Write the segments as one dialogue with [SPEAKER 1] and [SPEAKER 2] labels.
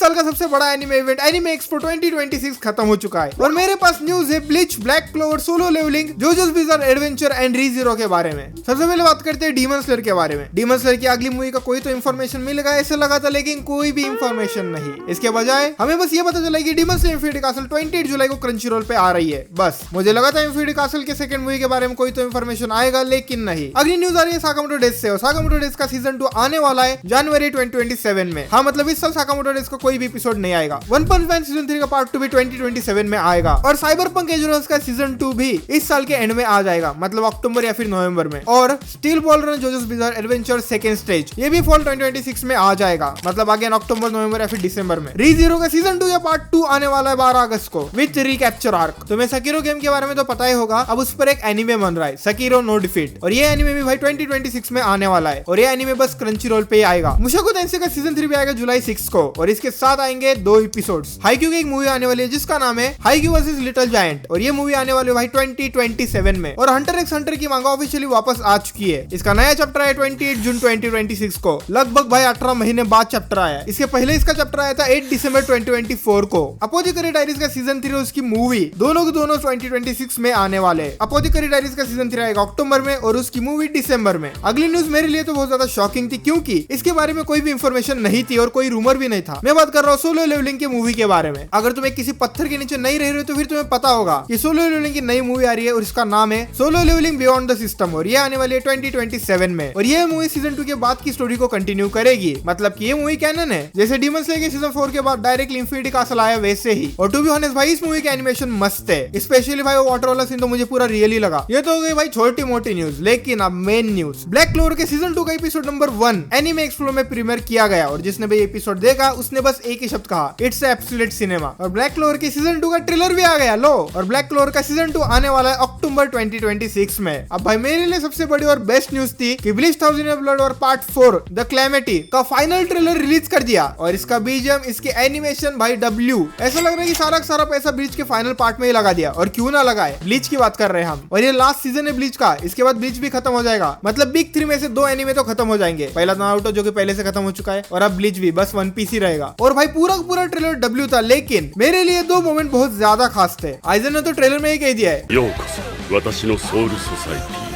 [SPEAKER 1] साल का सबसे बड़ा एनिमे इवेंट एनिमे एक्सपो 2026 खत्म हो चुका है और मेरे पास न्यूज है Bleach, Black Clover, Solo Leveling, JoJo's Bizarre Adventure and Re Zero के बारे में। सबसे पहले बात करते हैं डीमन स्लेयर के बारे में। डीमन स्लेयर की अगली मूवी का कोई तो इन्फॉर्मेशन मिलेगा ऐसे लगा था, लेकिन कोई भी इन्फॉर्मेशन नहीं। इसके बजाय हमें बस ये पता चला कि डीमन स्लेयर इन्फिनिटी कासल 28 जुलाई को क्रंचीरोल पे आ रही है। बस मुझे लगा था इन्फिनिटी कासल के सेकंड मूवी के बारे में कोई तो इन्फॉर्मेशन आएगा, लेकिन नहीं। अगली न्यूज आ रही है साकामोटो डेज से और साकामोटो डेज का सीजन 2 आने वाला है जनवरी 2027 में। हाँ, मतलब इस साल साकामोटो डेज का कोई भी एपिसोड नहीं आएगा। वन पंच मैन सीजन 3 का पार्ट 2 भी 2027 में आएगा और साइबरपंक एजुरस का सीजन 2 भी इस साल के एंड में आ जाएगा, मतलब अक्टूबर या फिर नवंबर में। और Steel Ball Run JoJo's Bizarre Adventure second stage ये भी फॉल 2026 में आ जाएगा, मतलब अगेन अक्टूबर, नवंबर या फिर दिसंबर में। रीज़ीरो का सीजन 2 या पार्ट 2 आने वाला है 12 अगस्त को विथ रिकैप्चर आर्क। तुम्हें सकीरो गेम के बारे में तो पता ही होगा, अब उस पर एक एनिमे बन रहा है सकीरो नो डिफीट, और ये एनिमे भी भाई 2026 में आने वाला है और ये एनिमे बस क्रंचीरोल पे ही आएगा। मुशाको टेंसेई का सीजन 3 भी आएगा जुलाई 6 को और इसके साथ आएंगे 2 एपिसोड्स। हाईक्यू की एक मूवी आने वाली है जिसका नाम है हाईक्यू वर्सेस लिटिल जायंट और ये मूवी आने वाली है भाई 2027 में। और हंटर एक्स हंटर की मांगा ऑफिशियली वापस आ चुकी है। इसका नया चैप्टर है 28 जून 2026 को, लगभग भाई 18 महीने बाद चैप्टर आया। इसके पहले इसका चैप्टर आया था 8 दिसंबर 2024 को। अपोजिकरी डायरीज का सीजन 3 और उसकी मूवी दोनों के दोनों 2026 में आने वाले हैं। अपोजिकरी डायरीज का सीजन 3 आएगा अक्टूबर में और उसकी मूवी दिसंबर में। अगली न्यूज मेरे लिए तो बहुत ज्यादा शॉकिंग थी क्योंकि इसके बारे में कोई भी इंफॉर्मेशन नहीं थी और कोई रूमर भी नहीं था। मैं बात कर रहा हूँ सोलो लेवलिंग की मूवी के बारे में। अगर तुम्हें किसी पत्थर के नीचे नहीं रह रहे हो तो फिर तुम्हें पता होगा कि सोलो लेवलिंग की नई मूवी आ रही है और इसका नाम है solo leveling beyond the system और ये आने वाली है 2027 में। और ये मूवी सीजन 2 के बाद की स्टोरी को कंटिन्यू करेगी, मतलब कि ये मूवी कैनन है। जैसे डीमन स्लेयर के सीजन 4 के बाद डायरेक्टली इन्फिनिटी कासल आया वैसे ही। और टू बी ऑनेस्ट भाई इस मूवी का एनिमेशन मस्त है, स्पेशली भाई वो वाटर वाला सीन तो मुझे पूरा रियली लगा। ये तो हो गई भाई छोटी मोटी न्यूज, लेकिन अब मेन न्यूज। ब्लैक क्लोवर के सीजन 2 का एपिसोड नंबर 1 एनिमे एक्सप्लो में प्रीमियर किया गया और जिसने भी एपिसोड देखा उसने बस एक ही शब्द कहा, इट्स एब्सोल्यूट सिनेमा। और ब्लैक क्लोवर के सीजन 2 का ट्रेलर भी आ गया लो। और ब्लैक क्लोवर का सीजन 2 आने वाला है अक्टूबर 2026 में। अब भाई मेरे लिए सबसे बड़ी और बेस्ट न्यूज थी कि ब्लीच थाउजेंड ऑफ ब्लड और पार्ट 4 द क्लैमिटी का फाइनल ट्रेलर रिलीज कर दिया और इसका बीजीएम, इसके एनिमेशन भाई डब्ल्यू, ऐसा लग रहा है कि सारा का सारा पैसा ब्लीच के फाइनल पार्ट में ही लगा दिया। और क्यों ना लगाए, ब्लीच की बात कर रहे हैं हम और ये लास्ट सीजन है ब्लीच का, इसके बाद ब्लीच भी खत्म हो जाएगा। मतलब बिग 3 में से 2 एनिमे तो खत्म हो जाएंगे, पहला नारुतो जो कि पहले से खत्म हो चुका है और अब ब्लीच भी, बस वन पीस ही रहेगा। और भाई पूरा का पूरा ट्रेलर डब्ल्यू था, लेकिन मेरे लिए 2 मोमेंट बहुत ज्यादा खास थे। आइजन ने तो ट्रेलर में ही कह दिया है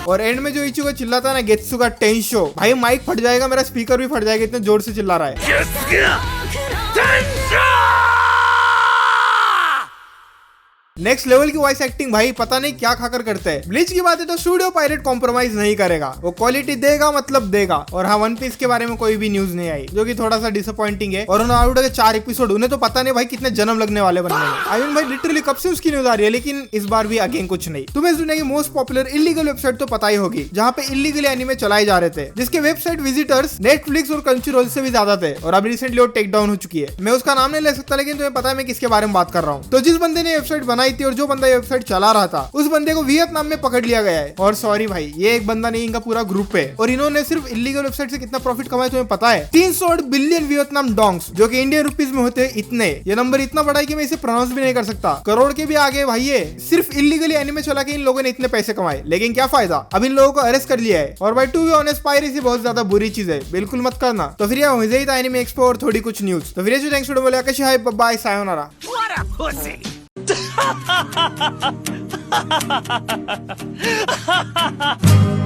[SPEAKER 1] और एंड में जो इचुगा चिल्लाता है ना गेत्सु का टेंशो, भाई माइक फट जाएगा, मेरा स्पीकर भी फट जाएगा, इतने जोर से चिल्ला रहा है। नेक्स्ट लेवल की वॉइस एक्टिंग भाई पता नहीं क्या खाकर करते हैं। ब्लीच की बात है तो स्टूडियो पायरेट कॉम्प्रोमाइज नहीं करेगा, वो क्वालिटी देगा मतलब देगा। और हाँ, वन पीस के बारे में कोई भी न्यूज नहीं आई जो कि थोड़ा सा डिसअपॉइंटिंग है। और नारुतो के 4 एपिसोड, उन्हें तो पता नहीं भाई कितने जन्म लगने वाले बनने में। आई मीन भाई लिटरली कब से उसकी न्यूज आ रही है, लेकिन इस बार भी अगेन कुछ नहीं। तुम्हें इस दुनिया की मोस्ट पॉपुलर इलीगल वेबसाइट तो पता ही होगी जहाँ पे इलीगल एनिमे चलाए जा रहे थे, जिसके वेबसाइट विजिटर्स नेटफ्लिक्स और क्रंचीरोल से भी ज्यादा थे और अब रिसेंटली वो टेक डाउन हो चुकी है। मैं उसका नाम नहीं ले सकता, लेकिन तुम्हें पता है मैं किसके बारे में बात कर रहा हूँ। तो जिस बंदे ने वेबसाइट बनाई थी और जो बंदा वेबसाइट चला रहा था, उस बंदे को वियतनाम में पकड़ लिया गया है। और सॉरी भाई, ये एक बंदा नहीं, इनका पूरा ग्रुप है। और इन्होंने सिर्फ इलीगल वेबसाइट से कितना प्रॉफिट कमाया तुम्हें पता है? 300 बिलियन वियतनाम डोंग्स, जो कि इंडियन रुपीस में होते हैं इतने। ये नंबर इतना बड़ा है कि मैं इसे प्रोनाउंस भी नहीं कर सकता। करोड़ के भी आगे भाई ये सिर्फ इलीगली एनिमे चला के इन लोगों ने इतने पैसे कमाए, लेकिन क्या फायदा, अब इन लोगों को अरेस्ट कर लिया है। और भाई टू बी ऑनेस्ट पायरेसी बहुत ज्यादा बुरी चीज है, बिल्कुल मत करना। तो फिर यह ही था एनिमे एक्सपो और थोड़ी कुछ न्यूज। तो फिर थैंक्स फॉर बोले कशी hi, bye, sayonara.
[SPEAKER 2] Ha ha ha ha!